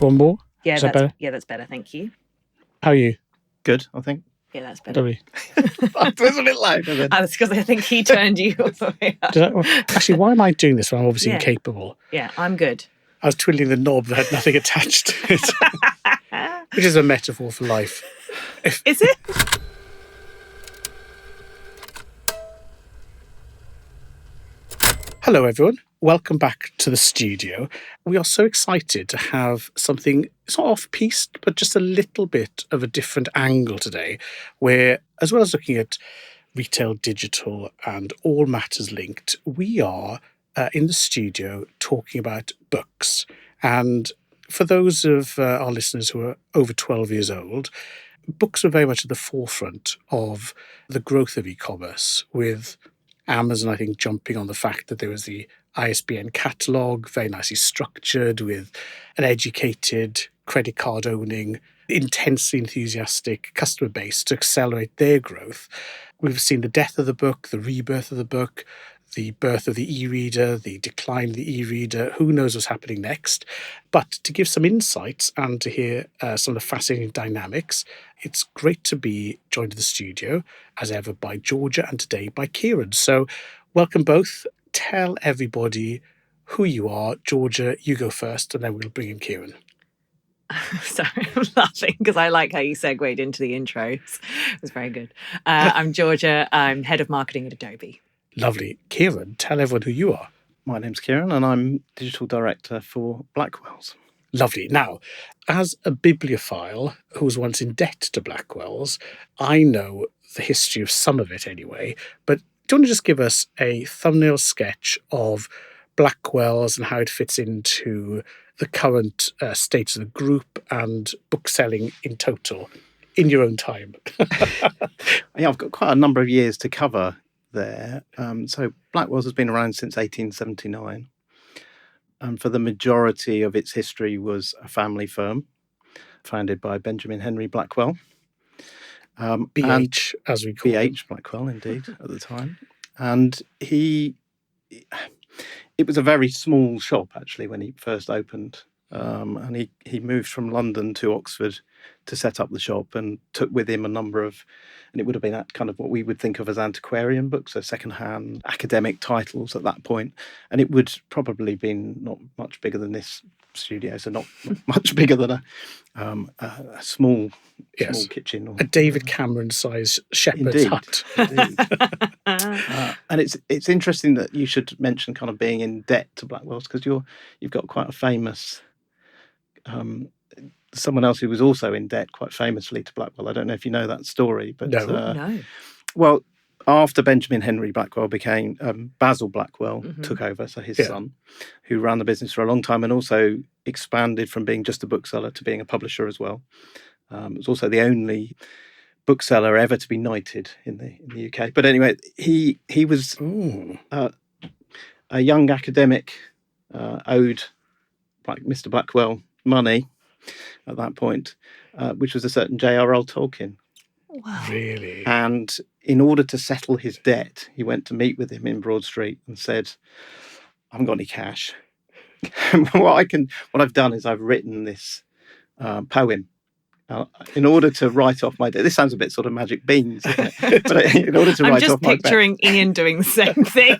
One more? Yeah, Is that better? that's better. Thank you. How are you? Good, I think. Yeah, that's better. Lovely. It was a bit louder then. That's because I think he turned you all the way up. Actually, why am I doing this when I'm obviously incapable? Yeah, I'm good. I was twiddling the knob that had nothing attached to it, which is a metaphor for life. Is it? Hello, everyone. Welcome back to the studio. We are so excited to have something, it's not off-piste, but just a little bit of a different angle today, where, as well as looking at retail, digital, and all matters linked, we are in the studio talking about books. And for those of our listeners who are over 12 years old, books are very much at the forefront of the growth of e-commerce, with Amazon, I think, jumping on the fact that there was the ISBN catalogue, very nicely structured, with an educated, credit card owning, intensely enthusiastic customer base to accelerate their growth. We've seen the death of the book, the rebirth of the book, the birth of the e-reader, the decline of the e-reader. Who knows what's happening next? But to give some insights and to hear some of the fascinating dynamics, it's great to be joined in the studio, as ever, by Georgia and today by Kieron. So welcome both. Tell everybody who you are. Georgia, you go first, and then we'll bring in Kieron. Sorry, I'm laughing because I like how you segued into the intros. It was very good. I'm Georgia. I'm head of marketing at Adobe. Lovely. Kieron, tell everyone who you are. My name's Kieron and I'm digital director for Blackwells. Lovely. Now, as a bibliophile who was once in debt to Blackwells, I know the history of some of it anyway, but do you want to just give us a thumbnail sketch of Blackwells and how it fits into the current status of the group and book selling in total in your own time? Yeah, I've got quite a number of years to cover there. So Blackwells has been around since 1879. And for the majority of its history was a family firm founded by Benjamin Henry Blackwell. BH, as we call BH Blackwell, indeed, at the time. And it was a very small shop, actually, when he first opened. And he moved from London to Oxford to set up the shop and took with him a number of, and it would have been that kind of what we would think of as antiquarian books, so second-hand academic titles at that point. And it would probably been not much bigger than this studio, so not much bigger than a small kitchen. Or, a David Cameron-sized shepherd's hut. Indeed. And it's interesting that you should mention kind of being in debt to Blackwells, because you've got quite a famous someone else who was also in debt quite famously to Blackwell. I don't know if you know that story, but No. Well, after Benjamin Henry Blackwell became Basil Blackwell took over, so his son, who ran the business for a long time and also expanded from being just a bookseller to being a publisher as well. It was also the only bookseller ever to be knighted in the UK. But anyway, he was a young academic, owed Mr. Blackwell money at that point, which was a certain J.R.R. Tolkien. Wow. Really? And in order to settle his debt, he went to meet with him in Broad Street and said, I haven't got any cash. What I've done is I've written this poem in order to write off my debt. This sounds a bit sort of Magic Beans, isn't it? But in order to write off my debt. I'm just picturing Ian doing the same thing.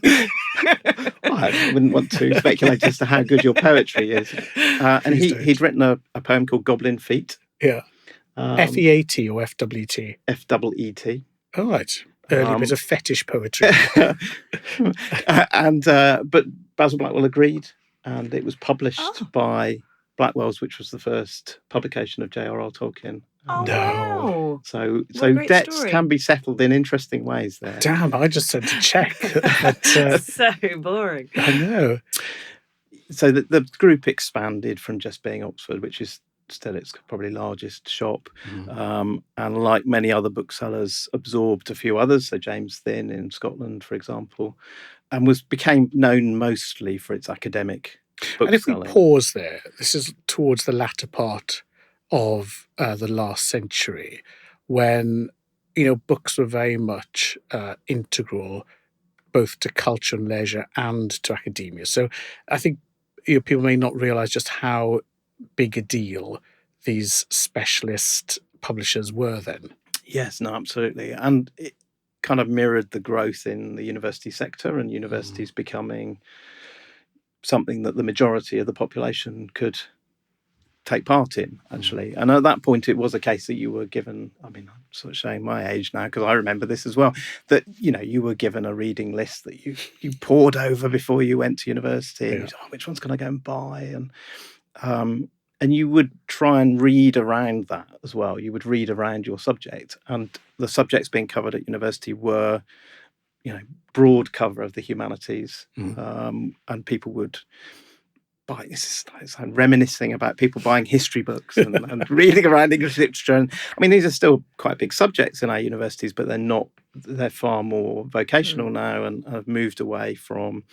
Well, I wouldn't want to speculate as to how good your poetry is. And he'd written a poem called Goblin Feet. Yeah. F-E-A-T or F-W-T? F-E-E-T. Oh, right. Early bit of fetish poetry. But Basil Blackwell agreed, and it was published by Blackwells, which was the first publication of J.R.R. Tolkien. Oh, wow. So debts story. can be settled in interesting ways there. Damn, I just had to check. But, so boring. I know. So the group expanded from just being Oxford, which is still its probably largest shop, and like many other booksellers, absorbed a few others. So James Thynne in Scotland, for example, and became known mostly for its academic bookselling. And if we pause there, this is towards the latter part of the last century, when books were very much integral both to culture and leisure and to academia. So I think people may not realise just how big a deal these specialist publishers were then. Yes, no, absolutely. And it kind of mirrored the growth in the university sector and universities becoming something that the majority of the population could take part in, actually. And at that point, it was a case that you were given, I mean, I'm sort of showing my age now because I remember this as well, that, you were given a reading list that you pored over before you went to university. And you thought, which ones can I go and buy? And you would try and read around that as well. You would read around your subject. And the subjects being covered at university were, broad cover of the humanities. And people would buy, this is like reminiscing about people buying history books and reading around English literature. And I mean, these are still quite big subjects in our universities, but they're far more vocational now and have moved away from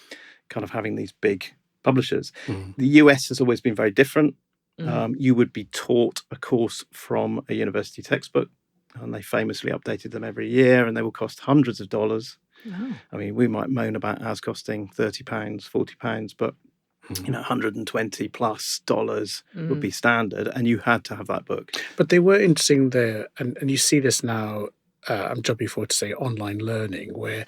kind of having these big publishers. The US has always been very different. You would be taught a course from a university textbook, and they famously updated them every year, and they will cost hundreds of dollars. Oh. I mean, we might moan about ours costing £30, £40, but $120+ would be standard, and you had to have that book. But they were interesting there, and you see this now. I'm jumping forward to say online learning, where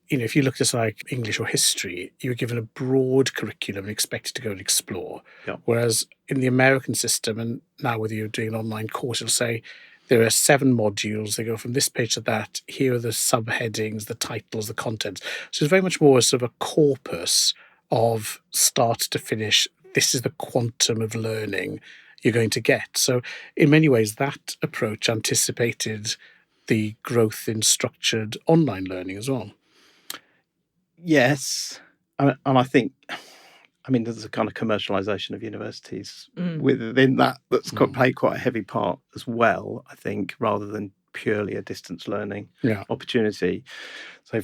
if you looked at like English or history, you were given a broad curriculum and expected to go and explore. Yeah. Whereas in the American system, and now whether you're doing an online course, it'll say there are 7 modules. They go from this page to that. Here are the subheadings, the titles, the contents. So it's very much more sort of a corpus of start to finish. This is the quantum of learning you're going to get. So in many ways, that approach anticipated the growth in structured online learning as well. Yes, and I think, there's a kind of commercialisation of universities within that's played quite a heavy part as well, I think, rather than purely a distance learning opportunity. So,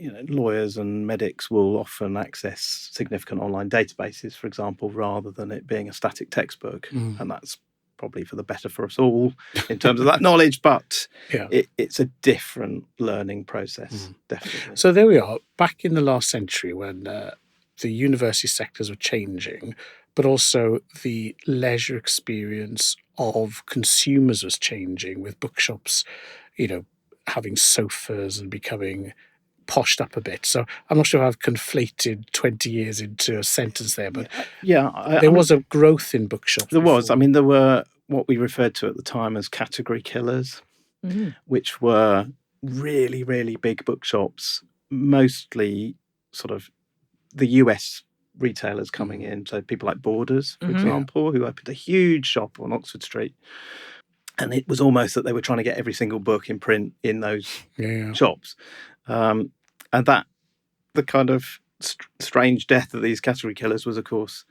lawyers and medics will often access significant online databases, for example, rather than it being a static textbook, and that's probably for the better for us all in terms of that knowledge, but it's a different learning process, definitely. So there we are, back in the last century when the university sectors were changing, but also the leisure experience of consumers was changing, with bookshops, having sofas and becoming poshed up a bit. So I'm not sure if I've conflated 20 years into a sentence there, but there was a growth in bookshops. There was. There were what we referred to at the time as category killers, which were really, really big bookshops, mostly sort of the US retailers coming in. So people like Borders, for example, who opened a huge shop on Oxford Street. And it was almost that they were trying to get every single book in print in those shops. And that the kind of strange death of these category killers was, of course,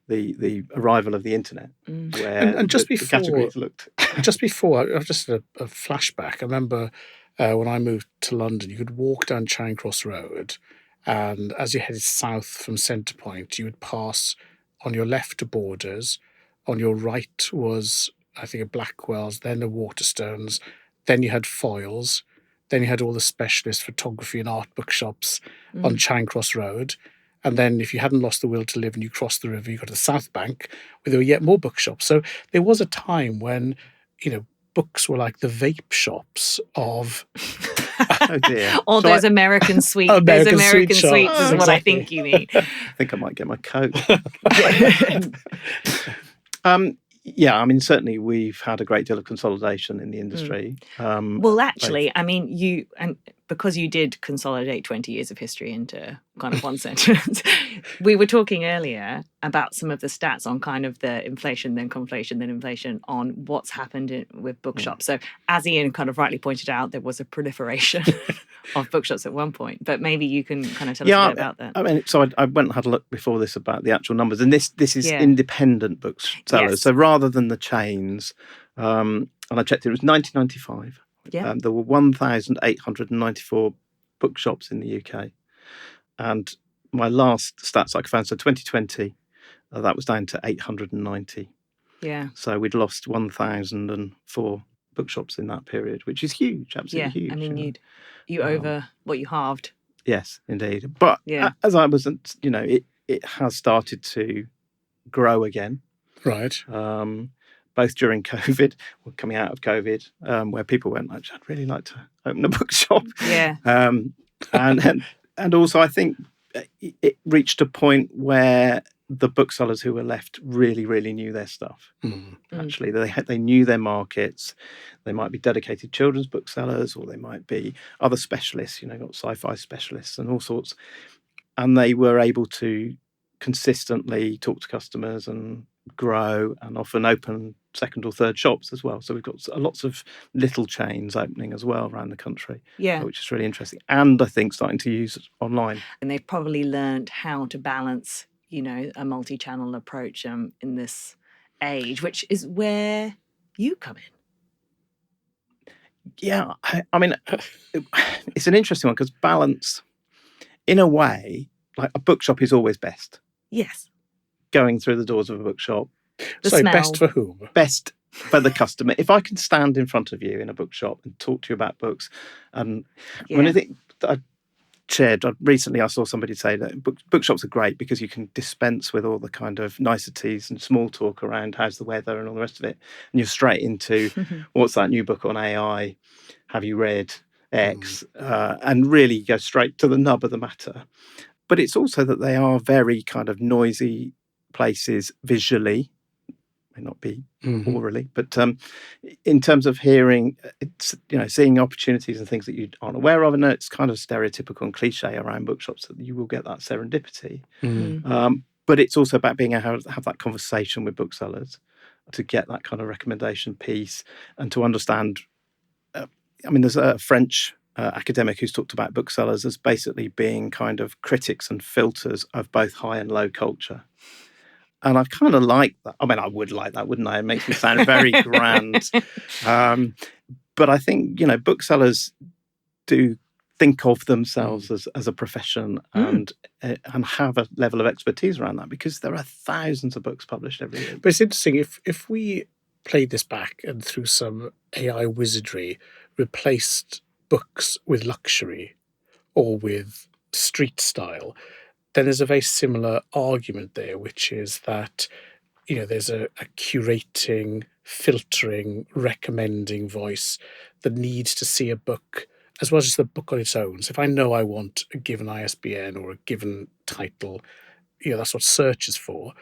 the arrival of the internet, where and just the categories looked. Just before, I've just a flashback. I remember when I moved to London, you could walk down Charing Cross Road, and as you headed south from Centre Point, you would pass on your left to Borders, on your right was, I think, a Blackwells, then a Waterstones, then you had Foyles, then you had all the specialist photography and art bookshops on Charing Cross Road. And then if you hadn't lost the will to live and you crossed the river, you got to the South Bank, where there were yet more bookshops. So there was a time when, books were like the vape shops of... Oh dear. All those American sweets. American sweets is what I think you mean. I think I might get my coat. Certainly we've had a great deal of consolidation in the industry. Well, actually, because you did consolidate 20 years of history into kind of one sentence, we were talking earlier about some of the stats on kind of the inflation, then conflation, then inflation on what's happened with bookshops. So as Ian kind of rightly pointed out, there was a proliferation of bookshops at one point, but maybe you can kind of tell us a bit about that. So I went and had a look before this about the actual numbers, and this is independent booksellers. Yes. So rather than the chains, and I checked it was 1995. Yeah. There were 1,894 bookshops in the UK. And my last stats I found, so 2020, that was down to 890. Yeah. So we'd lost 1,004 bookshops in that period, which is huge, absolutely huge. I mean, you halved. Yes, indeed. But as I was, it has started to grow again. Right. Both during COVID, or coming out of COVID, where people went, I'd really like to open a bookshop. Yeah. And also, I think it reached a point where the booksellers who were left really, really knew their stuff. Actually, they knew their markets. They might be dedicated children's booksellers, or they might be other specialists. Got sci-fi specialists and all sorts, and they were able to consistently talk to customers and grow, and often open second or third shops as well. So we've got lots of little chains opening as well around the country, which is really interesting. And I think starting to use online. And they've probably learned how to balance, a multi-channel approach in this age, which is where you come in. Yeah, I mean, it's an interesting one because balance, in a way, like a bookshop is always best. Yes. Going through the doors of a bookshop. So best for whom? Best for the customer. If I can stand in front of you in a bookshop and talk to you about books, and when I think I shared recently, I saw somebody say that bookshops are great because you can dispense with all the kind of niceties and small talk around how's the weather and all the rest of it, and you're straight into what's that new book on AI? Have you read X? And really go straight to the nub of the matter. But it's also that they are very kind of noisy places visually, may not be orally, but in terms of hearing, it's, seeing opportunities and things that you aren't aware of. And it's kind of stereotypical and cliche around bookshops that you will get that serendipity. But it's also about being able to have that conversation with booksellers to get that kind of recommendation piece and to understand. There's a French academic who's talked about booksellers as basically being kind of critics and filters of both high and low culture. And I kind of like that. I mean, I would like that, wouldn't I? It makes me sound very grand. But I think, booksellers do think of themselves as a profession and have a level of expertise around that, because there are thousands of books published every year. But it's interesting, if we played this back and through some AI wizardry replaced books with luxury or with street style, then there's a very similar argument there, which is that, there's a curating, filtering, recommending voice that needs to see a book as well as the book on its own. So if I know I want a given ISBN or a given title, that's what search is for.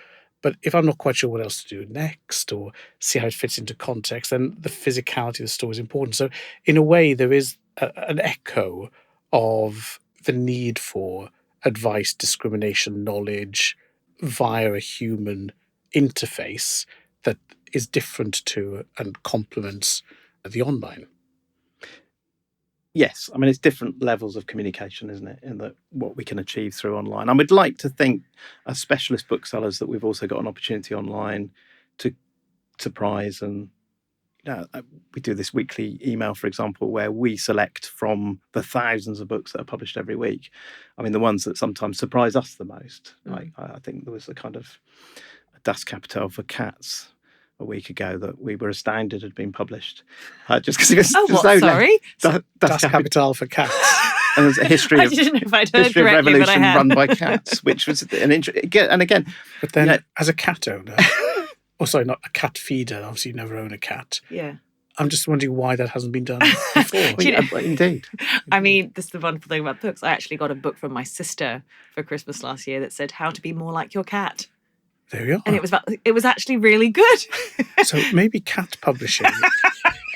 But if I'm not quite sure what else to do next or see how it fits into context, then the physicality of the story is important. So in a way, there is an echo of the need for advice, discrimination, knowledge via a human interface that is different to and complements the online. Yes, I mean, it's different levels of communication, isn't it, in what we can achieve through online. I would like to think as specialist booksellers that we've also got an opportunity online to surprise. And we do this weekly email, for example, where we select from the thousands of books that are published every week. I mean, the ones that sometimes surprise us the most. Like, I think there was a kind of Das Kapital for cats a week ago that we were astounded had been published. Just because it was sorry? Das Kapital for cats. And there's a history of, I didn't know if I'd heard history of correctly, revolution but I have. run by cats, which was an interesting. And again, but then as a cat owner, or sorry, not a cat feeder, obviously you never own a cat. Yeah. I'm just wondering why that hasn't been done before. Indeed. I mean, this is the wonderful thing about books. I actually got a book from my sister for Christmas last year that said how to be more like your cat. There you are. And it was actually really good. So maybe cat publishing.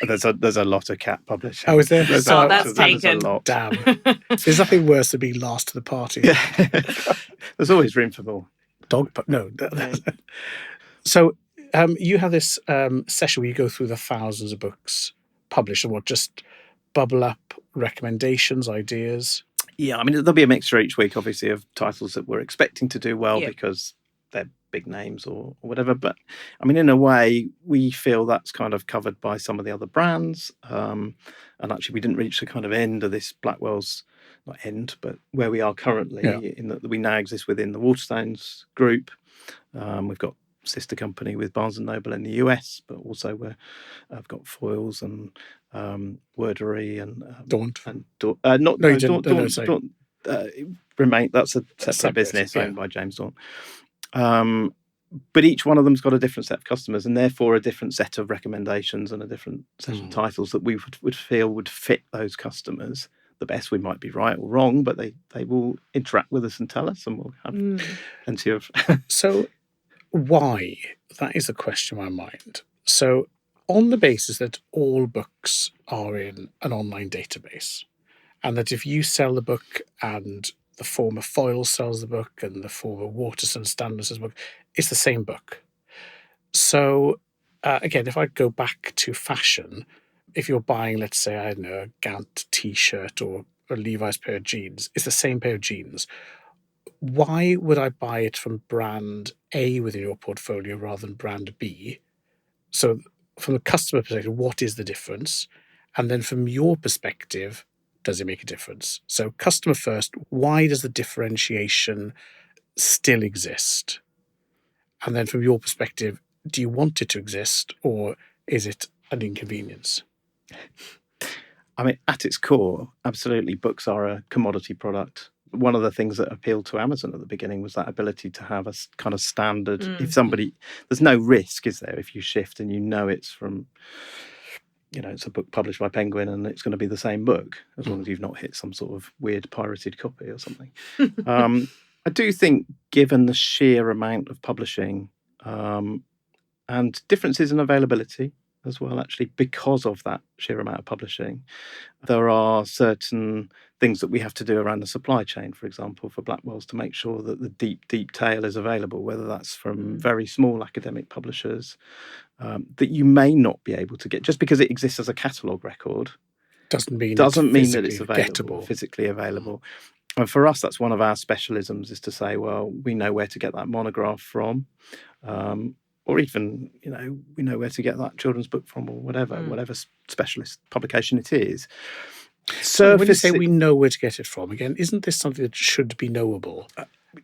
There's a lot of cat publishing. Oh, is there? That's taken. A lot. Damn. There's nothing worse than being last to the party. There's always room for more. No. So you have this session where you go through the thousands of books published and just bubble up recommendations, ideas. Yeah, I mean, there'll be a mixture each week, obviously, of titles that we're expecting to do well because they're big names or whatever. But I mean, in a way, we feel that's kind of covered by some of the other brands. And actually, we didn't reach the kind of end of this Blackwells, not end, but where we are currently, in that we now exist within the Waterstones group. We've got sister company with Barnes & Noble in the US, but also I've got Foyles and Wordery and Daunt. And Daunt. Remain, that's a separate business owned by James Daunt. but each one of them's got a different set of customers, and therefore a different set of recommendations and a different set of titles that we would feel would fit those customers the best. We might be right or wrong, but they will interact with us and tell us, and we'll have plenty of. So why? That is a question in my mind. So on the basis that all books are in an online database, and that if you sell the book and the former Foyle sells the book and the former Waterstones Standard sells the book, it's the same book. So again, if I go back to fashion, if you're buying, let's say, I don't know, a Gant t-shirt or a Levi's pair of jeans, it's the same pair of jeans. Why would I buy it from brand A within your portfolio rather than brand B? So from the customer perspective, what is the difference? And then from your perspective, does it make a difference? So customer first, why does the differentiation still exist? And then from your perspective, do you want it to exist, or is it an inconvenience? I mean, at its core, absolutely, books are a commodity product. One of the things that appealed to Amazon at the beginning was that ability to have a kind of standard. If somebody, there's no risk, is there, if you shift and you know it's from, it's a book published by Penguin and it's going to be the same book, as long as you've not hit some sort of weird pirated copy or something. I do think, given the sheer amount of publishing and differences in availability as well, actually, because of that sheer amount of publishing, there are certain things that we have to do around the supply chain, for example, for Blackwells, to make sure that the deep tail is available, whether that's from very small academic publishers that you may not be able to get. Just because it exists as a catalogue record doesn't mean that it's available, gettable. physically available. And for us, that's one of our specialisms, is to say, well, we know where to get that monograph from, or even, we know where to get that children's book from, or whatever specialist publication it is. So when you say we know where to get it from, again, isn't this something that should be knowable?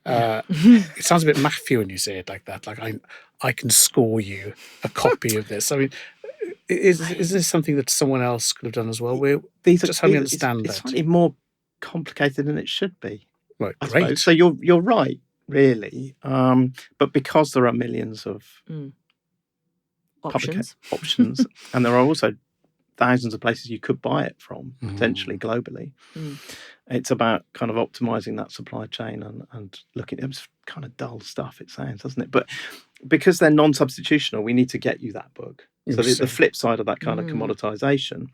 It sounds a bit maffy when you say it like that. Like I can score you a copy of this. I mean, is this something that someone else could have done as well? Just help me understand that. It's slightly more complicated than it should be. Right, I great. suppose. So you're right, really. But because there are millions of options, and there are also thousands of places you could buy it from, potentially globally. It's about kind of optimizing that supply chain and looking. It's kind of dull stuff, it sounds, doesn't it? But because they're non-substitutional, we need to get you that book. So the flip side of that kind of commoditization,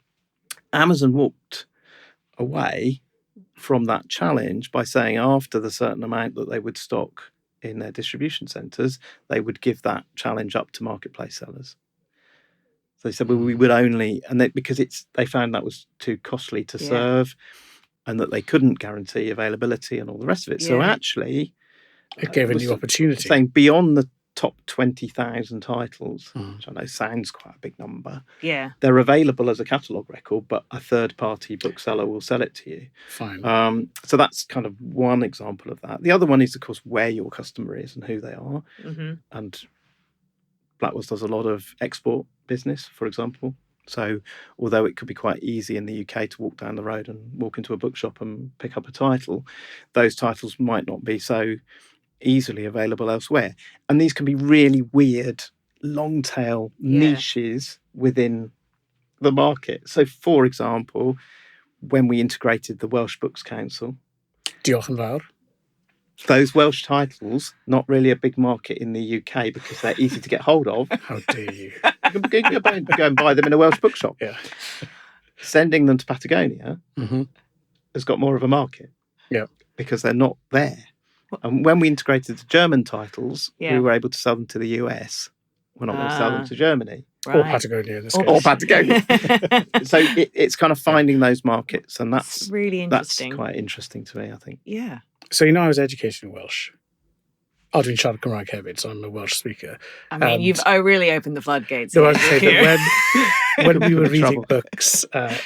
Amazon walked away from that challenge by saying after the certain amount that they would stock in their distribution centres, they would give that challenge up to marketplace sellers. So they said, well, we would only, because they found that was too costly to serve, and that they couldn't guarantee availability and all the rest of it. So actually, it gave a new opportunity. Saying beyond the top 20,000 titles, which I know sounds quite a big number. Yeah, they're available as a catalogue record, but a third-party bookseller will sell it to you. Fine. So that's kind of one example of that. The other one is, of course, where your customer is and who they are. And Blackwells does a lot of export business, for example. So although it could be quite easy in the UK to walk down the road and walk into a bookshop and pick up a title, those titles might not be so easily available elsewhere. And these can be really weird, long tail niches within the market. So, for example, when we integrated the Welsh Books Council, Diolch yn fawr. Those Welsh titles, not really a big market in the UK because they're easy to get hold of. How dare you? You can go and buy them in a Welsh bookshop. Yeah. Sending them to Patagonia has got more of a market. Yeah. Because they're not there. And when we integrated the German titles, we were able to sell them to the US. We're not going to sell them to Germany. Right. Or Patagonia in this case. Or Patagonia. So it's kind of finding those markets, and that's really interesting. That's quite interesting to me, I think. Yeah. So I was educated in Welsh. Dwi'n siarad Cymraeg hefyd, so I'm a Welsh speaker. I mean, you've really opened the floodgates. No, I was say that when we were reading books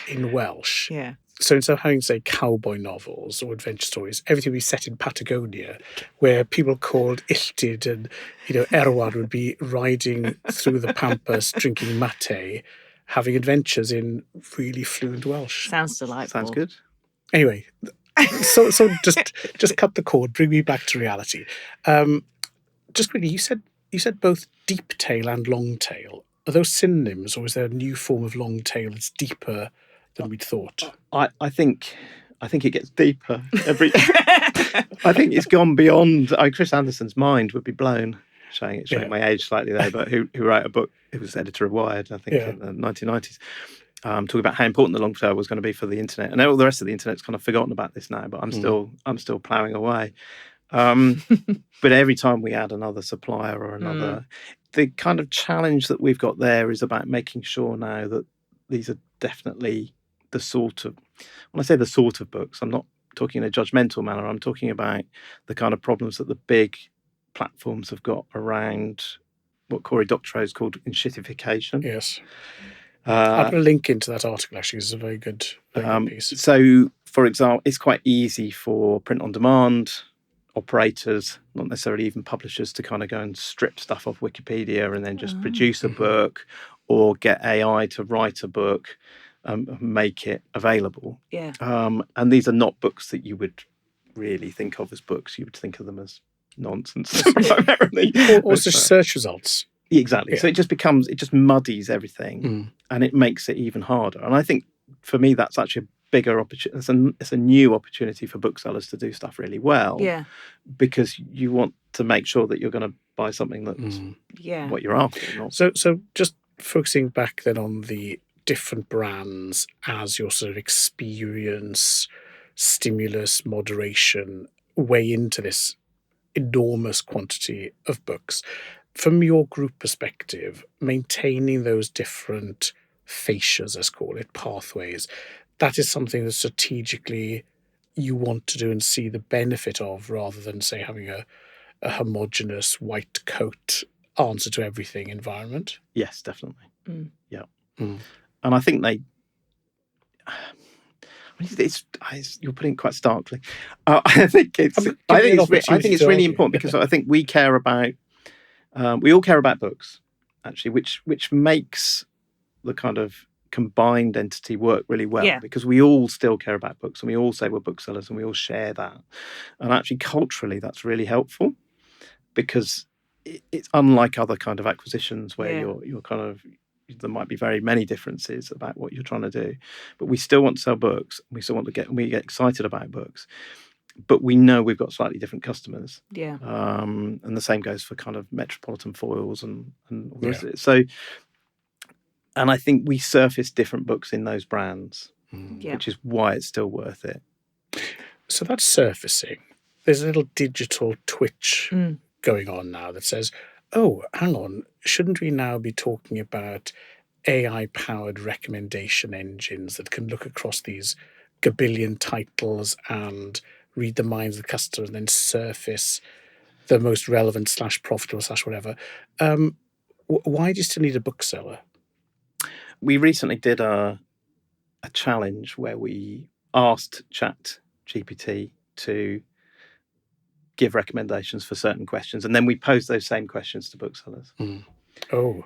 in Welsh, so instead of having, say, cowboy novels or adventure stories, everything would be set in Patagonia, where people called Illtyd and, Erwan would be riding through the pampas, drinking mate, having adventures in really fluent Welsh. Sounds delightful. Sounds good. Anyway, so just cut the cord, bring me back to reality. Just quickly, you said You said both deep tail and long tail. Are those synonyms, or is there a new form of long tail that's deeper than we'd thought? I think it gets deeper every. I think it's gone beyond. Chris Anderson's mind would be blown, showing my age slightly there, but who wrote a book? He was editor of Wired, I think, in the 1990s. Talking about how important the long tail was going to be for the internet, and all the rest of the internet's kind of forgotten about this now. But I'm still ploughing away. But every time we add another supplier or another, the kind of challenge that we've got there is about making sure now that these are definitely the sort of, when I say the sort of books, I'm not talking in a judgmental manner. I'm talking about the kind of problems that the big platforms have got around what Cory Doctorow has called enshittification. Yes. I'll put a link into that article, actually. It's a very good piece. So, for example, it's quite easy for print-on-demand operators, not necessarily even publishers, to kind of go and strip stuff off Wikipedia and then just produce a book or get AI to write a book, make it available. Yeah. And these are not books that you would really think of as books. You would think of them as nonsense primarily. Or just search results. Exactly. Yeah. So it just muddies everything and it makes it even harder. And I think for me, that's actually a bigger opportunity. It's a new opportunity for booksellers to do stuff really well. Yeah. Because you want to make sure that you're going to buy something that's what you're after. So just focusing back then on the different brands as your sort of experience, stimulus, moderation way into this enormous quantity of books. From your group perspective, maintaining those different fascias, let's call it, pathways, that is something that strategically you want to do and see the benefit of, rather than, say, having a homogenous white coat answer to everything environment? Yes, definitely. Yeah. And I think you're putting it quite starkly. I think it's really important because I think we care about. We all care about books, actually, which makes the kind of combined entity work really well, because we all still care about books and we all say we're booksellers and we all share that. And actually, culturally, that's really helpful because it's unlike other kind of acquisitions where you're kind of, there might be very many differences about what you're trying to do, but we still want to sell books. We still want to we get excited about books. But we know we've got slightly different customers. Yeah. And the same goes for kind of metropolitan foils and all the rest of it. So, and I think we surface different books in those brands, which is why it's still worth it. So that's surfacing. There's a little digital twitch going on now that says, oh, hang on, shouldn't we now be talking about AI-powered recommendation engines that can look across these gabillion titles and read the minds of the customer and then surface the most relevant / profitable / whatever. Why do you still need a bookseller? We recently did a challenge where we asked ChatGPT to give recommendations for certain questions, and then we posed those same questions to booksellers. Oh.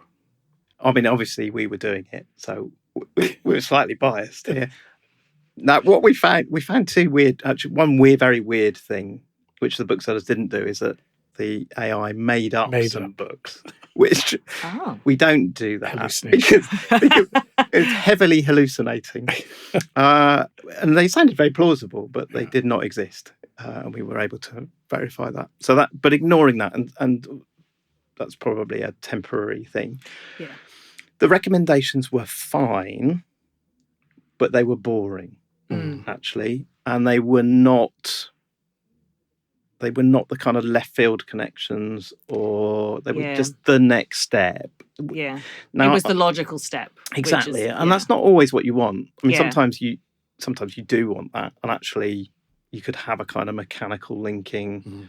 I mean, obviously we were doing it, so we were slightly biased here. Now, what we found two weird, actually, one very weird thing, which the booksellers didn't do, is that the AI made up some books, which we don't do that because it's heavily hallucinating. And they sounded very plausible, but they did not exist. And we were able to verify that. But ignoring that, and that's probably a temporary thing. Yeah. The recommendations were fine, but they were boring. Actually, and they were not the kind of left field connections, or they were just the next step. Yeah, now, it was the logical step. Exactly, and that's not always what you want. I mean, sometimes you do want that, and actually you could have a kind of mechanical linking,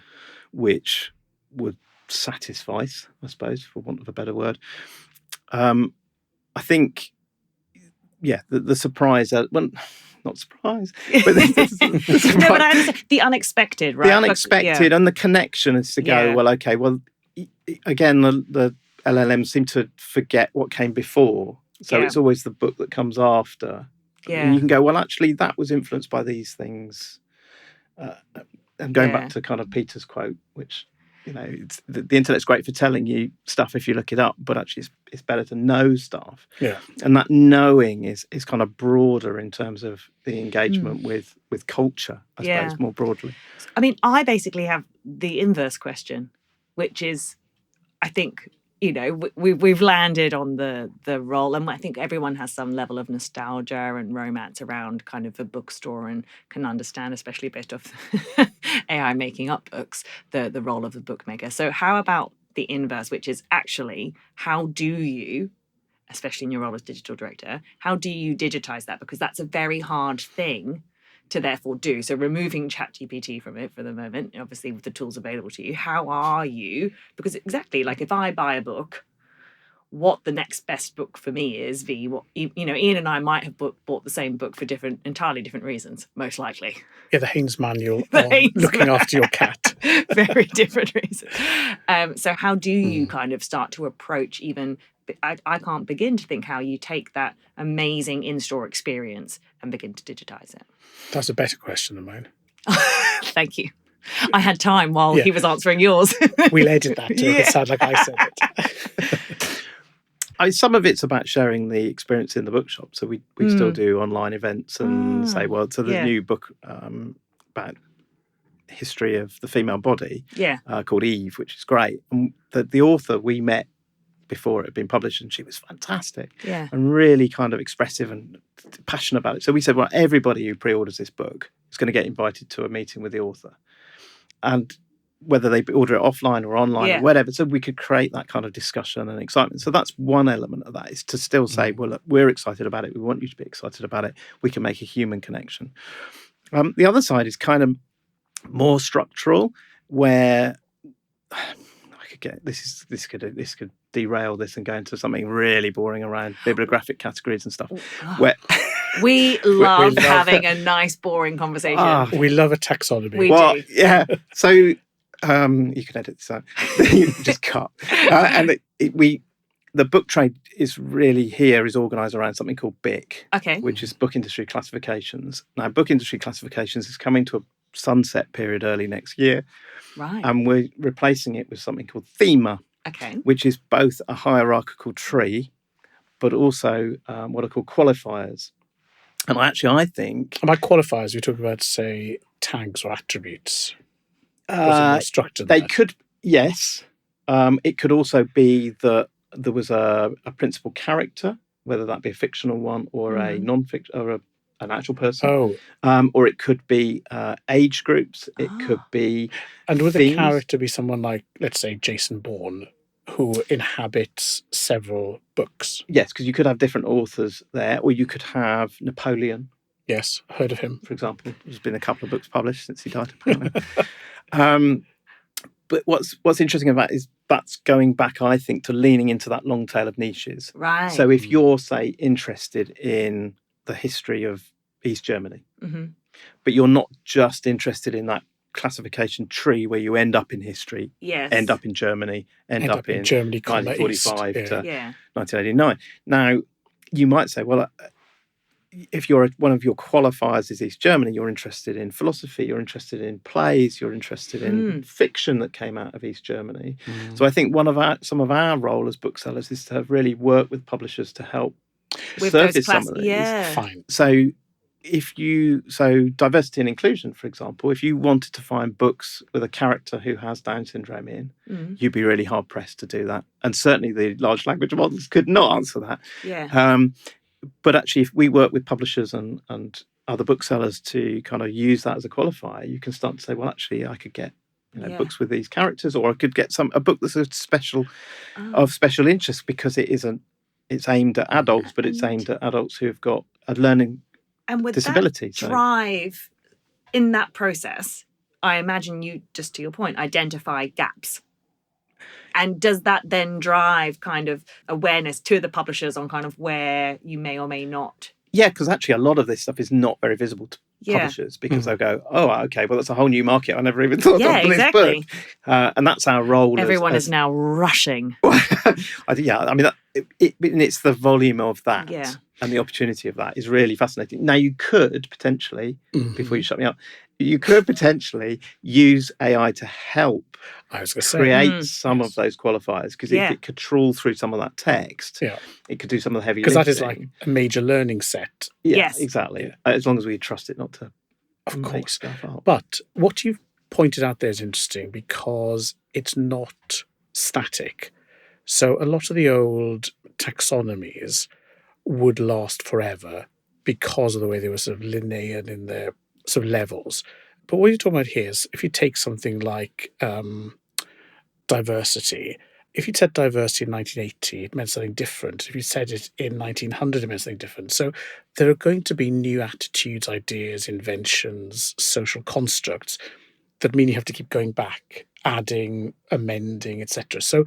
which would satisfy, I suppose, for want of a better word. I think, the surprise. Not surprised, but no, but I understand the unexpected, right? The unexpected and the connection is to go, well, okay, well, again, the LLMs seem to forget what came before, so it's always the book that comes after. Yeah, and you can go, well, actually, that was influenced by these things. And going back to kind of Peter's quote, which the internet's great for telling you stuff if you look it up, but actually it's better to know stuff. Yeah. And that knowing is kind of broader in terms of the engagement with culture, I suppose, more broadly. I mean, I basically have the inverse question, which is, I think, we've landed on the role, and I think everyone has some level of nostalgia and romance around kind of the bookstore and can understand, especially a bit of AI making up books, the role of the bookmaker. So how about the inverse, which is actually, how do you, especially in your role as digital director, how do you digitize that? Because that's a very hard thing to therefore do. So removing ChatGPT from it for the moment, obviously with the tools available to you, how are you? Because exactly, like if I buy a book, what the next best book for me is, what Ian and I might have bought the same book for entirely different reasons, most likely. Yeah, the Haynes manual on looking after your cat. Very different reasons. So how do you kind of start to approach even... I can't begin to think how you take that amazing in-store experience and begin to digitize it. That's a better question than mine. Thank you. I had time while he was answering yours. We'll edit that to it sound like I said it. Some of it's about sharing the experience in the bookshop. So we still do online events and say, the new book about history of the female body called Eve, which is great. And the author we met before it had been published, and she was fantastic and really kind of expressive and passionate about it. So we said, well, everybody who pre-orders this book is going to get invited to a meeting with the author, and whether they order it offline or online or whatever, so we could create that kind of discussion and excitement. So that's one element of that, is to still say, well, look, we're excited about it, we want you to be excited about it, we can make a human connection. The other side is kind of more structural, where this could derail this and go into something really boring around bibliographic categories and stuff. Where we love having a nice, boring conversation. We love a taxonomy. We do. Yeah. So you can edit this out. Just cut. And the book trade is organised around something called BIC, which is Book Industry Classifications. Now, Book Industry Classifications is coming to a sunset period early next year. Right. And we're replacing it with something called thema, which is both a hierarchical tree, but also what are called qualifiers. And I think... And by qualifiers, we talk about, say, tags or attributes. They could, yes. It could also be that there was a principal character, whether that be a fictional one or a non-fiction or an actual person. Or it could be age groups. It could be And would themes. the character be someone like, let's say, Jason Bourne, who inhabits several books? Yes, because you could have different authors there, or you could have Napoleon. Yes, heard of him. For example, there's been a couple of books published since he died, apparently. But what's interesting about it is that's going back, I think, to leaning into that long tail of niches. Right. So if you're, say, interested in the history of East Germany, but you're not just interested in that classification tree where you end up in history, end up in Germany, end up in Germany, 1945 East, to 1989. Now, you might say, well, if one of your qualifiers is East Germany, you're interested in philosophy, you're interested in plays, you're interested in fiction that came out of East Germany. So I think some of our role as booksellers is to really work with publishers to help surface some of these. Fine. So diversity and inclusion, for example, if you wanted to find books with a character who has Down syndrome in, you'd be really hard pressed to do that. And certainly the large language models could not answer that. But actually, if we work with publishers and other booksellers to kind of use that as a qualifier, you can start to say, well, actually, I could get books with these characters, or I could get a book that's of special interest, because it's aimed at adults, but it's aimed at adults who have got a learning disability. That drive in that process, I imagine you, just to your point, identify gaps. And does that then drive kind of awareness to the publishers on kind of where you may or may not? Yeah, because actually a lot of this stuff is not very visible to publishers, because they'll go, oh, okay, well, that's a whole new market I never even thought of for this book. And that's our role. Everyone is now rushing. It's the volume of that and the opportunity of that is really fascinating. Now, you could potentially, before you shut me up, you could potentially use AI to help create some of those qualifiers, because if it could trawl through some of that text, it could do some of the heavy lifting. Because that is like a major learning set. Yes, exactly. Yeah. As long as we trust it not to make stuff up. But what you've pointed out there is interesting because it's not static. So a lot of the old taxonomies would last forever because of the way they were sort of linear in their sort of levels. But what you're talking about here is if you take something like diversity, if you said diversity in 1980, it meant something different. If you said it in 1900, it meant something different. So there are going to be new attitudes, ideas, inventions, social constructs that mean you have to keep going back, adding, amending, etc. So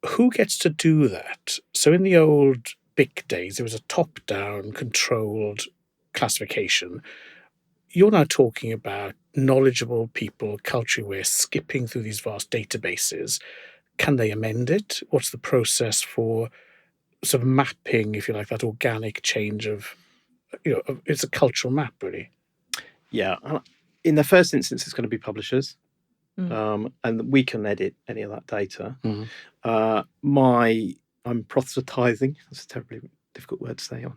who gets to do that? So in the old BIC days, it was a top-down, controlled classification. You're now talking about knowledgeable people, culturally aware, skipping through these vast databases. Can they amend it? What's the process for sort of mapping, if you like, that organic change of, it's a cultural map, really. Yeah. In the first instance, it's going to be publishers. And we can edit any of that data. I'm proselytizing. That's a terribly difficult word to say on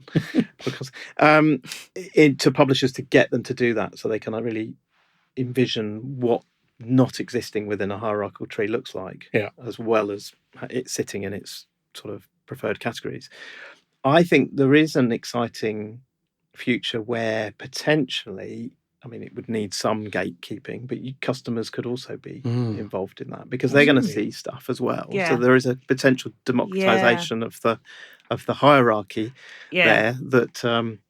podcast. To publishers to get them to do that, so they can really envision what not existing within a hierarchical tree looks like, as well as it sitting in its sort of preferred categories. I think there is an exciting future where potentially, it would need some gatekeeping, but customers could also be involved in that, because they're going to see stuff as well. Yeah. So there is a potential democratization of the hierarchy there that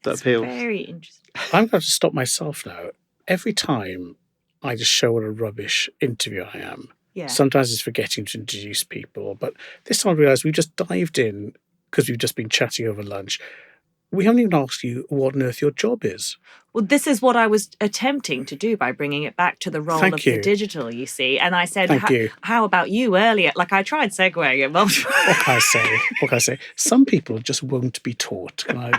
appeals. Very interesting. I'm going to stop myself now. Every time I just show what a rubbish interviewer I am. Yeah. Sometimes it's forgetting to introduce people, but this time I realised we just dived in because we've just been chatting over lunch. We haven't even asked you what on earth your job is. Well, this is what I was attempting to do by bringing it back to the role of the digital, you see. And I said, how about you earlier? Like, I tried segueing it. What can I say? Some people just won't be taught. Can I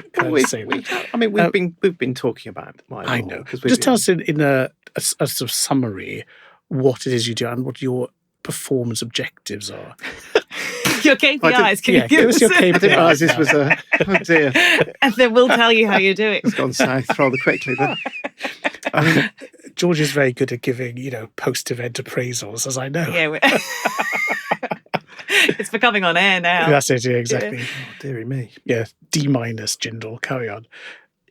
say that? We've been talking about my role. I know. Just tell us in a sort of summary what it is you do and what your performance objectives are. Your KPIs. Can you give us your KPIs? This was oh dear. And then we'll tell you how you do it. It's gone south rather quickly. But George is very good at giving, post-event appraisals, as I know. Yeah, it's becoming on air now. That's it. Yeah, exactly. Yeah. Oh, dearie me. Yeah, D- Jindal. Carry on.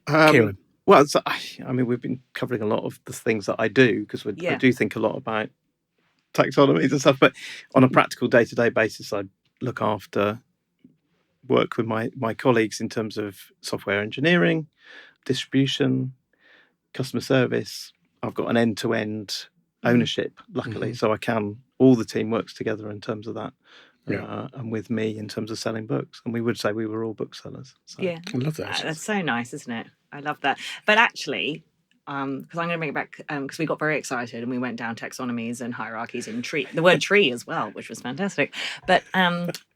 Kieron. Well, we've been covering a lot of the things that I do, because I do think a lot about taxonomies and stuff. But on a practical day-to-day basis, I look after work with my colleagues in terms of software engineering, distribution, customer service. I've got an end-to-end ownership, luckily, so all the team works together in terms of that. And with me in terms of selling books. And we would say we were all booksellers. So. Yeah. I love that. That's so nice, isn't it? I love that. But actually, because I'm going to bring it back, because we got very excited and we went down taxonomies and hierarchies and the word tree as well, which was fantastic. But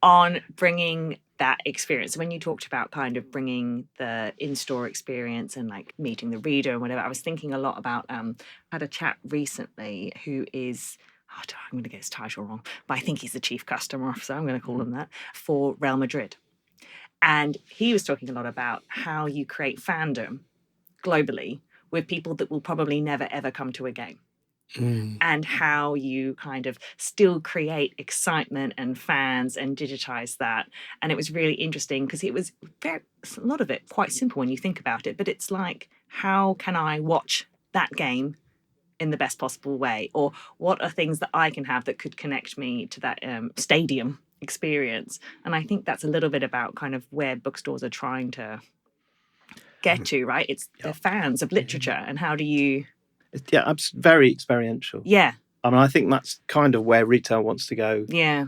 on bringing that experience, when you talked about kind of bringing the in-store experience and like meeting the reader and whatever, I was thinking a lot about, I had a chat recently who is, I'm going to get his title wrong, but I think he's the chief customer officer, I'm going to call him that, for Real Madrid. And he was talking a lot about how you create fandom globally with people that will probably never, ever come to a game. And how you kind of still create excitement and fans and digitize that. And it was really interesting because it was a lot of it quite simple when you think about it, but it's like, how can I watch that game in the best possible way? Or what are things that I can have that could connect me to that stadium experience? And I think that's a little bit about kind of where bookstores are trying to get to, right? It's they're fans of literature, and how do you... Yeah, it's very experiential. Yeah. I think that's kind of where retail wants to go. Yeah.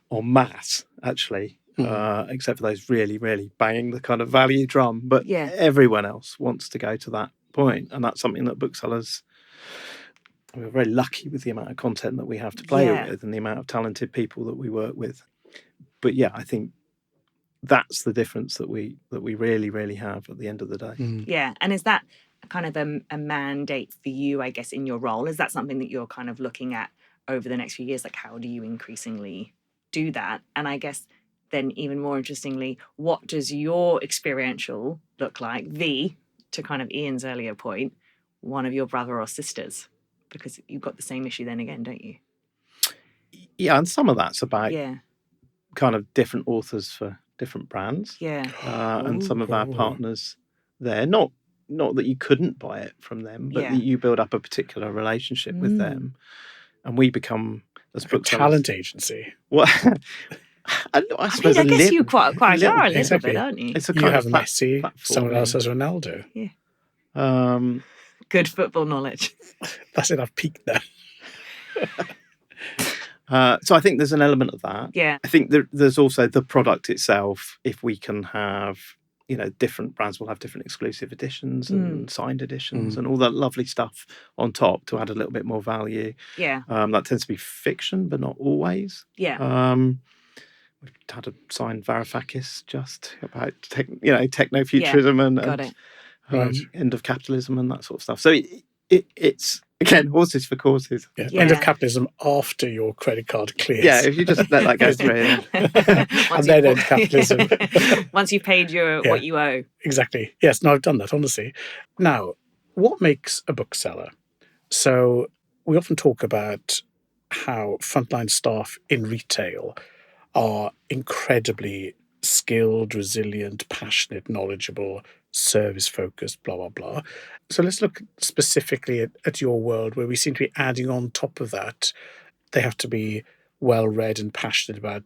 Or mass, actually, except for those really, really banging the kind of value drum. But everyone else wants to go to that point. And that's something that booksellers... We're very lucky with the amount of content that we have to play with and the amount of talented people that we work with. But I think that's the difference that we really, really have at the end of the day. Yeah. And is that kind of a mandate for you, I guess, in your role? Is that something that you're kind of looking at over the next few years? Like, how do you increasingly do that? And I guess then even more interestingly, what does your experiential look like? To kind of Ian's earlier point, one of your brother or sisters, because you've got the same issue then again, don't you? Yeah, and some of that's about Yeah. kind of different authors for different brands. Yeah. And some of our partners there, not that you couldn't buy it from them, but Yeah. that you build up a particular relationship with them, and we become as like a talent agency. Well, I suppose I guess you quite are a little bit, aren't you? It's a you kind have of Messi, platform, someone else has Ronaldo. Yeah. Good football knowledge. That's it. I've peaked there. So I think there's an element of that. Yeah. I think there's also the product itself. If we can have, different brands will have different exclusive editions and signed editions and all that lovely stuff on top to add a little bit more value. Yeah. That tends to be fiction, but not always. Yeah. We've had a signed Varoufakis just about techno-futurism and end of capitalism and that sort of stuff. So it's again horses for courses. Yeah. End of capitalism after your credit card clears. Yeah, if you just let that go through. And then end capitalism. Once you've paid what you owe. Exactly. Yes, no, I've done that, honestly. Now, what makes a bookseller? So we often talk about how frontline staff in retail are incredibly skilled, resilient, passionate, knowledgeable, service-focused, blah, blah, blah. So let's look specifically at your world, where we seem to be adding on top of that. They have to be well-read and passionate about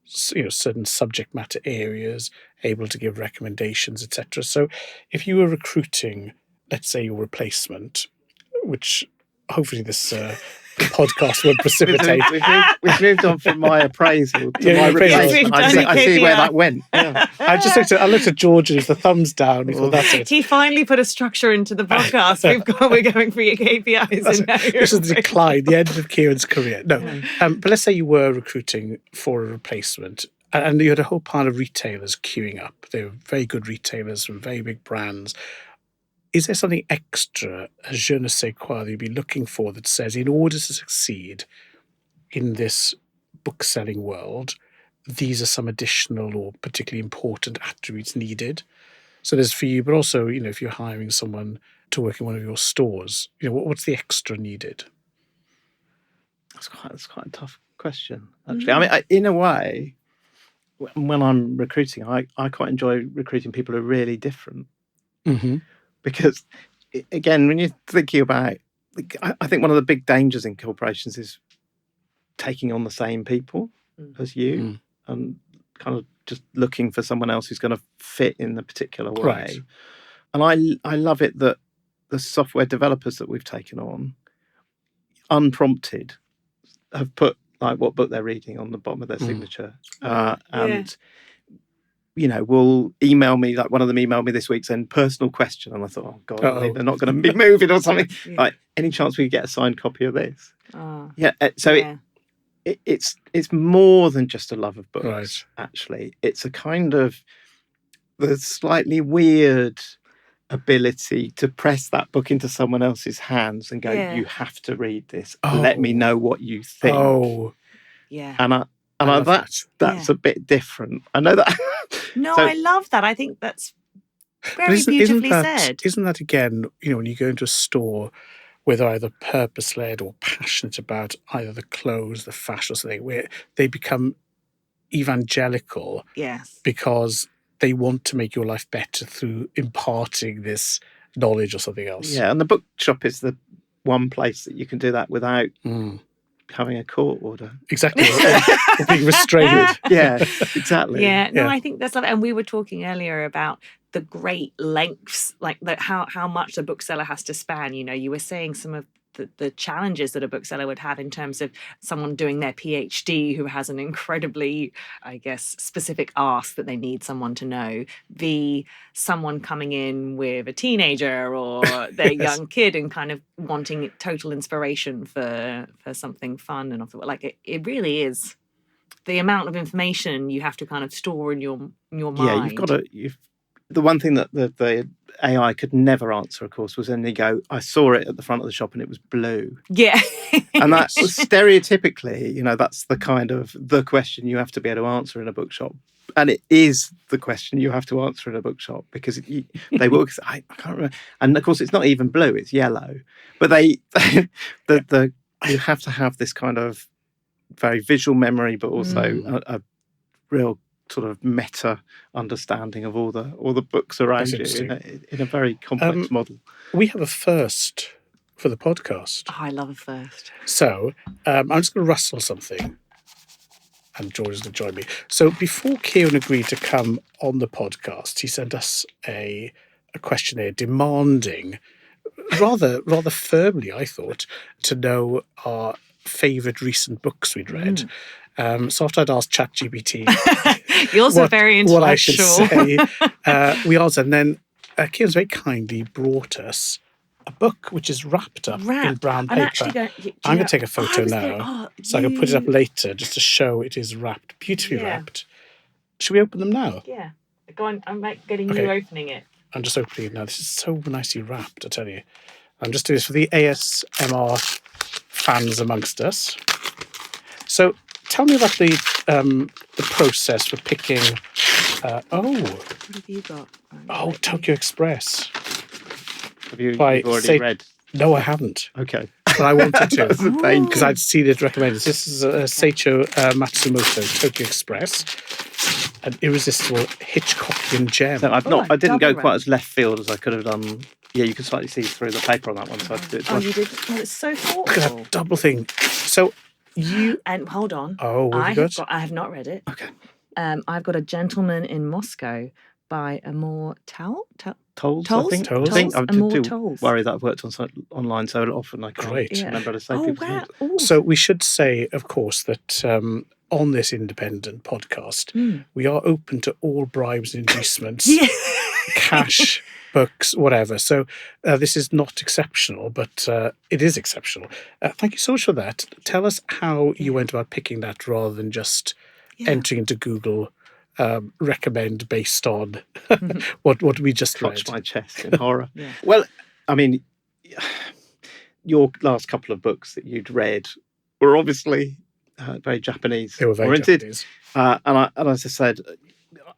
certain subject matter areas, able to give recommendations, etc. So if you were recruiting, let's say, your replacement, which hopefully this podcast would precipitate. We've moved on from my appraisal to my replacement. I see where that went. Yeah. I looked at George and the thumbs down. Thought, that's it. He finally put a structure into the podcast. We're going for your KPIs. This is the decline, the end of Kieron's career. No, but let's say you were recruiting for a replacement, and you had a whole pile of retailers queuing up. They were very good retailers from very big brands. Is there something extra, a je ne sais quoi, that you'd be looking for that says, in order to succeed in this book-selling world, these are some additional or particularly important attributes needed? So there's for you, but also, if you're hiring someone to work in one of your stores, what's the extra needed? That's quite a tough question, actually. I mean, in a way, when I'm recruiting, I quite enjoy recruiting people who are really different. Mm-hmm. Because, again, when you're thinking about, I think one of the big dangers in corporations is taking on the same people as you and kind of just looking for someone else who's going to fit in the particular way. Right. And I love it that the software developers that we've taken on, unprompted, have put what book they're reading on the bottom of their signature. And will email me, like one of them emailed me this week saying personal question, and I thought, oh God, they're not going to be moving or something. Like, any chance we could get a signed copy of this? It's more than just a love of books. Right. Actually, it's a kind of the slightly weird ability to press that book into someone else's hands and go, you have to read this. Let me know what you think. And that's a bit different. I know that. No, I love that. I think that's very beautifully said. Isn't that, again, when you go into a store where they're either purpose-led or passionate about either the clothes, the fashion, or something, where they become evangelical because they want to make your life better through imparting this knowledge or something else. Yeah, and the bookshop is the one place that you can do that without having a court order. Exactly. Or being restrained. Yeah, exactly. Yeah, no, I think that's lovely. And we were talking earlier about the great lengths, like how much the bookseller has to span. You were saying some of the challenges that a bookseller would have in terms of someone doing their PhD who has an incredibly, I guess, specific ask that they need someone to know, someone coming in with a teenager or their young kid and kind of wanting total inspiration for something fun and off the like it really is the amount of information you have to kind of store in your mind. Yeah, The one thing that the AI could never answer, of course, was when they go, I saw it at the front of the shop and it was blue. Yeah. And that stereotypically, that's the kind of the question you have to be able to answer in a bookshop. And it is the question you have to answer in a bookshop, because they will. I can't remember. And of course, it's not even blue; it's yellow. But you have to have this kind of very visual memory, but also a real sort of meta understanding of all the books around you in a very complex model. We have a first for the podcast. Oh, I love a first. So I'm just going to rustle something, and George is going to join me. So before Kieron agreed to come on the podcast, he sent us a questionnaire demanding, rather firmly, I thought, to know our favourite recent books we'd read. So after I'd asked ChatGPT, yours are very intellectual. What I should say, we answered, and then Kieron's very kindly brought us a book which is wrapped up in brown paper. I'm going to take a photo now, so I can put it up later just to show it is wrapped, beautifully wrapped. Should we open them now? Yeah. Go on, I'm getting you opening it. I'm just opening it now. This is so nicely wrapped, I tell you. I'm just doing this for the ASMR fans amongst us. So tell me about the process for picking. What have you got? Tokyo Express. Have you already read? No, I haven't. Okay. But I wanted to, because I'd seen it recommended. This is Seicho Matsumoto, Tokyo Express, an irresistible Hitchcockian gem. So I didn't go quite as left field as I could have done. Yeah, you can slightly see through the paper on that one. So you did? Oh, it's so thoughtful. Look at that double thing. So you... And hold on. Oh, what have you got? I have not read it. Okay. I've got A Gentleman in Moscow by Amor Towles, I think. I do worry that I've worked on online so often I can't remember how to say people's names. So we should say, of course, that on this independent podcast, we are open to all bribes and inducements, cash, books, whatever. So this is not exceptional, but it is exceptional. Thank you so much for that. Tell us how you went about picking that rather than just entering into Google recommend based on what we just clutched read. My chest in horror. Well, I mean, your last couple of books that you'd read were obviously very Japanese. They were very oriented. Japanese. And as I said,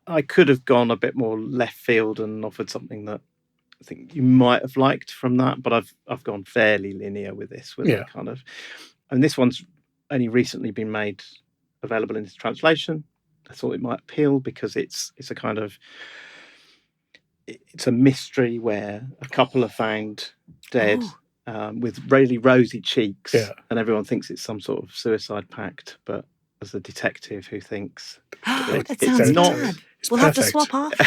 I could have gone a bit more left field and offered something that I think you might have liked from that, but I've gone fairly linear with this. Kind of, and this one's only recently been made available into translation. I thought it might appeal because it's a kind of, it's a mystery where a couple are found dead with really rosy cheeks, and everyone thinks it's some sort of suicide pact, but there's a detective who thinks it's not. We'll have to swap after.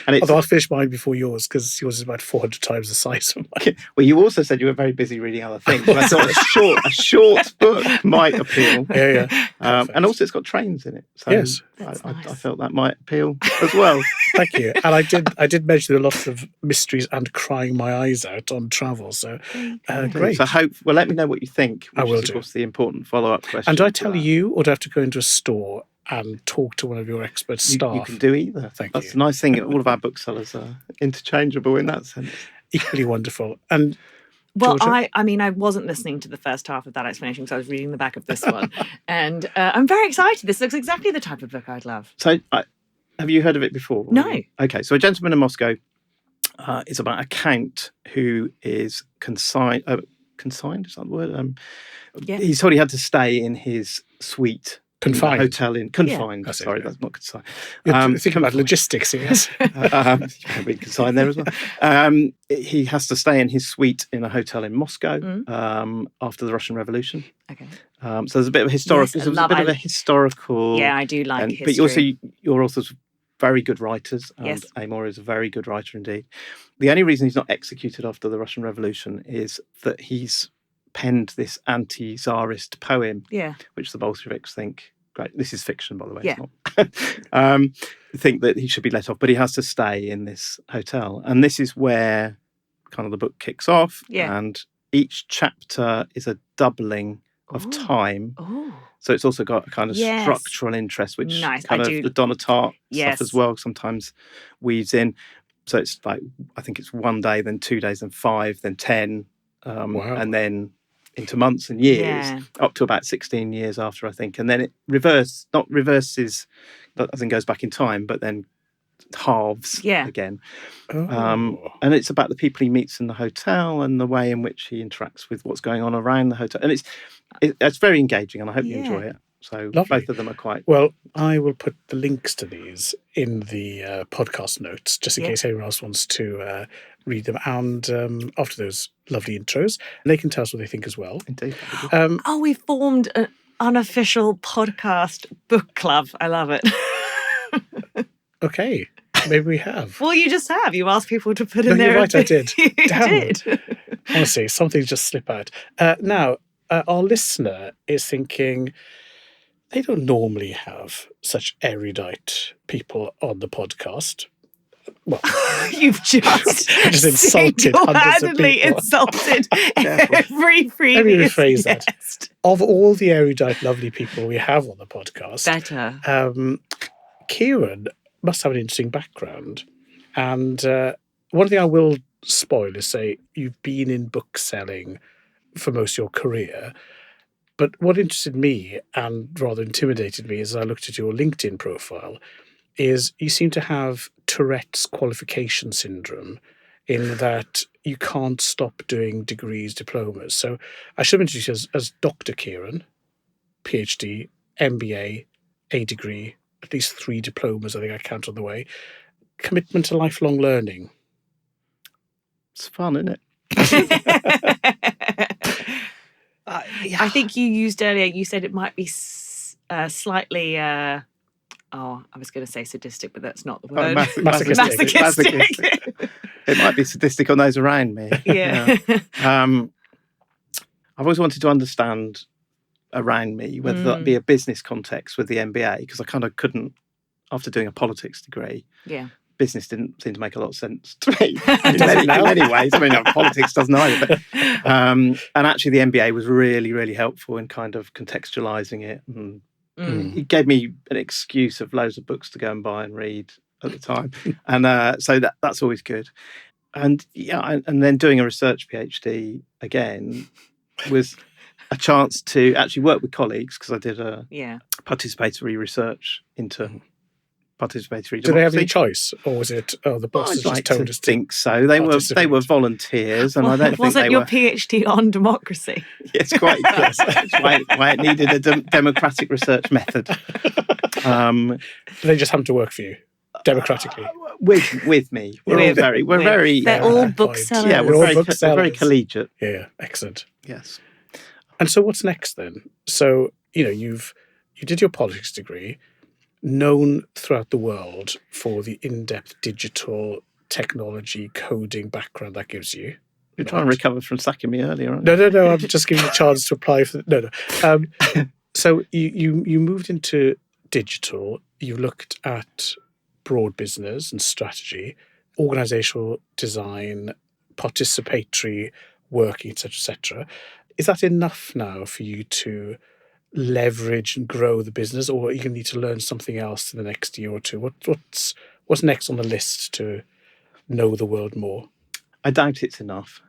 Although I'll finish mine before yours, because yours is about 400 times the size of mine. Well, you also said you were very busy reading other things. So I thought a short book might appeal. And also it's got trains in it. So yes. I felt that might appeal as well. Thank you. And I did mention a lot of mysteries and crying my eyes out on travel. So great. So let me know what you think. Which I will is, of course, the important follow-up question. And do I tell you, or do I have to go into a store and talk to one of your expert staff? You can do either. That's the nice thing. All of our booksellers are interchangeable in that sense. Equally wonderful. And well, Georgia? I wasn't listening to the first half of that explanation because I was reading the back of this one. And I'm very excited. This looks exactly the type of book I'd love. So have you heard of it before? No. Okay, so A Gentleman in Moscow is about a count who is consigned, is that the word? He's told he had to stay in his suite. Confined. Hotel in confined. That's that's not consigned. You're thinking about logistics, yes. Be consigned there as well. He has to stay in his suite in a hotel in Moscow after the Russian Revolution. Okay. So there's a bit of a historical. Of a historical. Yeah, I do like history. But you're also very good writers, and Amor is a very good writer indeed. The only reason he's not executed after the Russian Revolution is that he's penned this anti-Tsarist poem, which the Bolsheviks think, great, this is fiction, by the way, it's not, think that he should be let off, but he has to stay in this hotel. And this is where kind of the book kicks off, and each chapter is a doubling of time So it's also got a kind of Yes. structural interest, which Nice. kind I of do- the Donna Tartt Yes. stuff as well sometimes weaves in. So it's like, I think it's 1 day, then 2 days, then 5, then 10, Wow. and then into months and years, Yeah. up to about 16 years after, I think. And then it reverses, I think goes back in time, but then halves Yeah. again. Oh. And it's about the people he meets in the hotel and the way in which he interacts with what's going on around the hotel. And it's very engaging, and I hope you Yeah. enjoy it. So Lovely. both of them are quite... Well, I will put the links to these in the podcast notes, just in Yeah. case anyone else wants to read them. And after those lovely intros, they can tell us what they think as well. Indeed. that'd be good. Oh, we formed an unofficial podcast book club. I love it. Okay, maybe we have. Well, you just have. You asked people to put No, in you're their... right, I did. You Damn. did. Honestly, something just slipped out. Now, our listener is thinking, they don't normally have such erudite people on the podcast. Well, You've just, I just insulted hundreds of single-handedly people. insulted Careful. every Let me previous rephrase that. guest. Of all the erudite, lovely people we have on the podcast, Better. Kieron must have an interesting background. And one thing I will spoil is say you've been in book selling for most of your career. But what interested me and rather intimidated me as I looked at your LinkedIn profile is you seem to have Tourette's qualification syndrome, in that you can't stop doing degrees, diplomas. So I should introduce you as Dr. Kieron, PhD, MBA, a degree, at least 3 diplomas, I think I count on the way. Commitment to lifelong learning. It's fun, isn't it? I think you used earlier, you said it might be slightly, I was going to say sadistic, but that's not the word. Masochistic. Masochistic. It might be sadistic on those around me. Yeah. I've always wanted to understand around me, whether that be a business context with the MBA, because I kind of couldn't, after doing a politics degree, Yeah. business didn't seem to make a lot of sense to me in many ways. I mean, politics doesn't either. But, and actually, the MBA was really, really helpful in kind of contextualising it. And it gave me an excuse of loads of books to go and buy and read at the time. And so that's always good. And and then doing a research PhD again was a chance to actually work with colleagues, because I did a participatory research into participatory democracy. Do they have any choice, or was it the boss has just told us to think so? They were volunteers, and I don't think wasn't they your were. PhD on democracy? Yes, quite close. That's why it needed a democratic research method. They just happen to work for you democratically. With me, we're very. They're all booksellers. Yeah, We're all we're very booksellers. collegiate. Yeah, excellent. Yes. And so what's next then? So, you did your politics degree, known throughout the world for the in-depth digital technology coding background that gives you. You're trying to recover from sacking me earlier, aren't you? No. I'm just giving you a chance to apply for... No. So you moved into digital. You looked at broad business and strategy, organizational design, participatory working, etc. Is that enough now for you to leverage and grow the business, or are you going to need to learn something else in the next year or two? What's next on the list to know the world more? I doubt it's enough,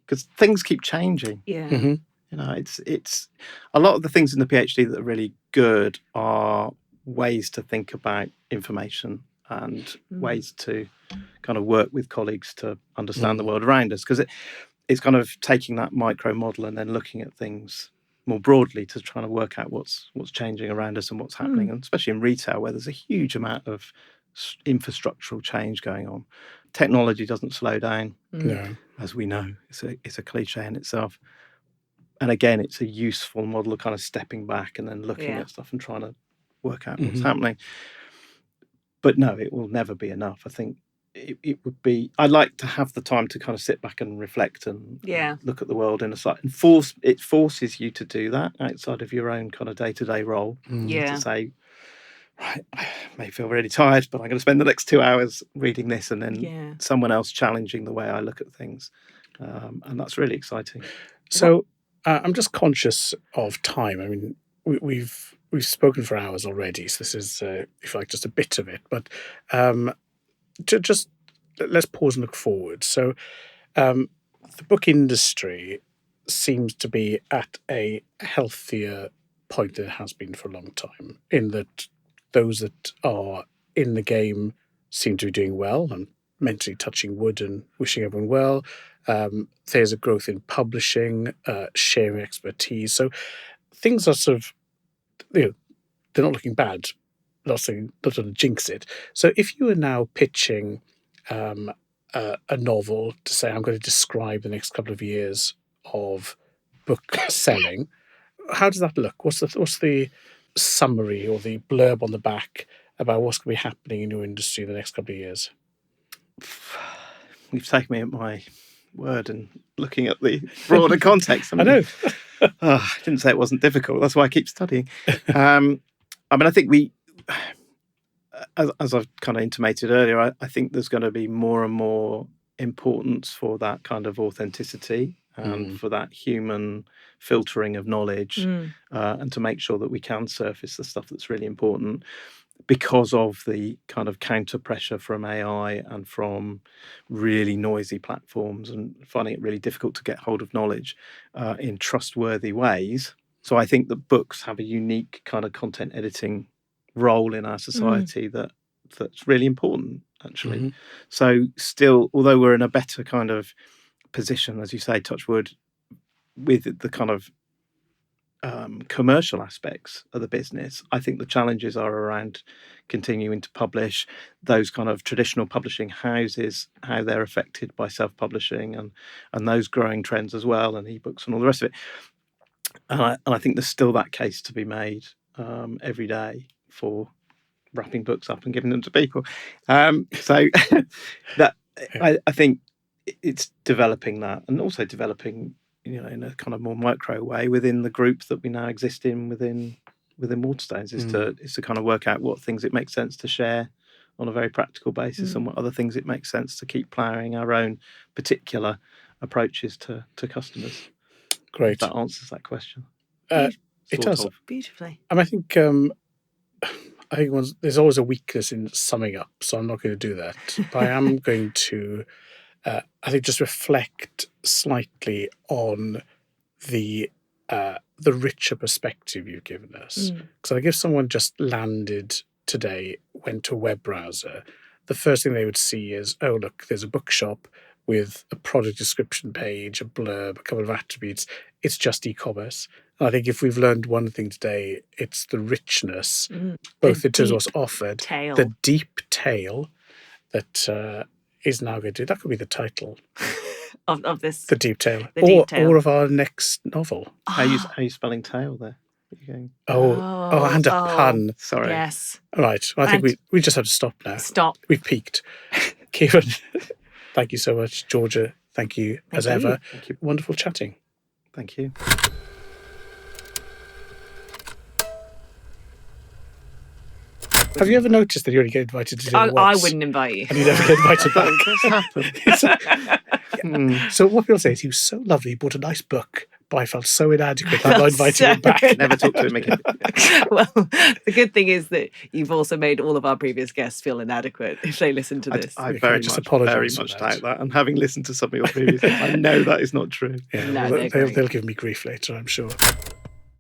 because things keep changing. Yeah. Mm-hmm. It's a lot of the things in the PhD that are really good are ways to think about information and ways to kind of work with colleagues to understand the world around us, because it's kind of taking that micro model and then looking at things more broadly to try to work out what's changing around us and what's happening, and especially in retail, where there's a huge amount of infrastructural change going on. Technology doesn't slow down, No. as we know. It's a cliche in itself. And again, it's a useful model of kind of stepping back and then looking at stuff and trying to work out what's happening. But no, it will never be enough. I think it would be... I'd like to have the time to kind of sit back and reflect and look at the world in a slight... And it forces you to do that outside of your own kind of day-to-day role. To say, right, I may feel really tired, but I'm going to spend the next 2 hours reading this, and then someone else challenging the way I look at things. And that's really exciting. So I'm just conscious of time. I mean, we've spoken for hours already, so this is, if you like, just a bit of it. But just let's pause and look forward. So the book industry seems to be at a healthier point than it has been for a long time, in that those that are in the game seem to be doing well. I'm mentally touching wood and wishing everyone well. There's a growth in publishing, sharing expertise. So things are sort of, they're not looking bad. Not saying, not to jinx it. So if you are now pitching a novel to say, I'm going to describe the next couple of years of book selling, how does that look? What's the summary or the blurb on the back about what's going to be happening in your industry in the next couple of years? You've taken me at my word and looking at the broader context. I know. I didn't say it wasn't difficult. That's why I keep studying. I think as I've kind of intimated earlier, I think there's going to be more and more importance for that kind of authenticity and for that human filtering of knowledge, and to make sure that we can surface the stuff that's really important, because of the kind of counter pressure from AI and from really noisy platforms, and finding it really difficult to get hold of knowledge in trustworthy ways. So I think that books have a unique kind of content editing role in our society that's really important, actually. So still, although we're in a better kind of position, as you say, touch wood, with the kind of commercial aspects of the business, I think the challenges are around continuing to publish, those kind of traditional publishing houses, how they're affected by self-publishing and those growing trends as well, and ebooks and all the rest of it. And I think there's still that case to be made every day for wrapping books up and giving them to people. So that I think it's developing that, and also developing, in a kind of more micro way within the group that we now exist in within Waterstones, is to kind of work out what things it makes sense to share on a very practical basis, and what other things it makes sense to keep ploughing our own particular approaches to customers. Great. If that answers that question. It does. Beautifully. And I think there's always a weakness in summing up, so I'm not going to do that. But I am going to, I think, just reflect slightly on the richer perspective you've given us. Because I think if someone just landed today, went to a web browser, the first thing they would see is, oh, look, there's a bookshop with a product description page, a blurb, a couple of attributes. It's just e-commerce. And I think if we've learned one thing today, it's the richness, both in terms of what's offered, the deep tale that is now going to, that could be the title of this. The deep tale. Deep tale. Or of our next novel. How are you spelling tail there? And a pun. Sorry. Yes. All right. Well, I think we just have to stop now. Stop. We've peaked. Kieron, thank you so much. Georgia, thank you as ever. Thank you. Wonderful chatting. Thank you. Have you ever noticed that you only get invited to dinner once? I wouldn't invite you. And you never get invited back. What's happened? So what people say is, he was so lovely, he bought a nice book, but I felt so inadequate that I'm not inviting him back. Never talk to him again. Well, the good thing is that you've also made all of our previous guests feel inadequate if they listen to this. I very much doubt that. And having listened to some of your previous, I know that is not true. Yeah, they'll give me grief later, I'm sure.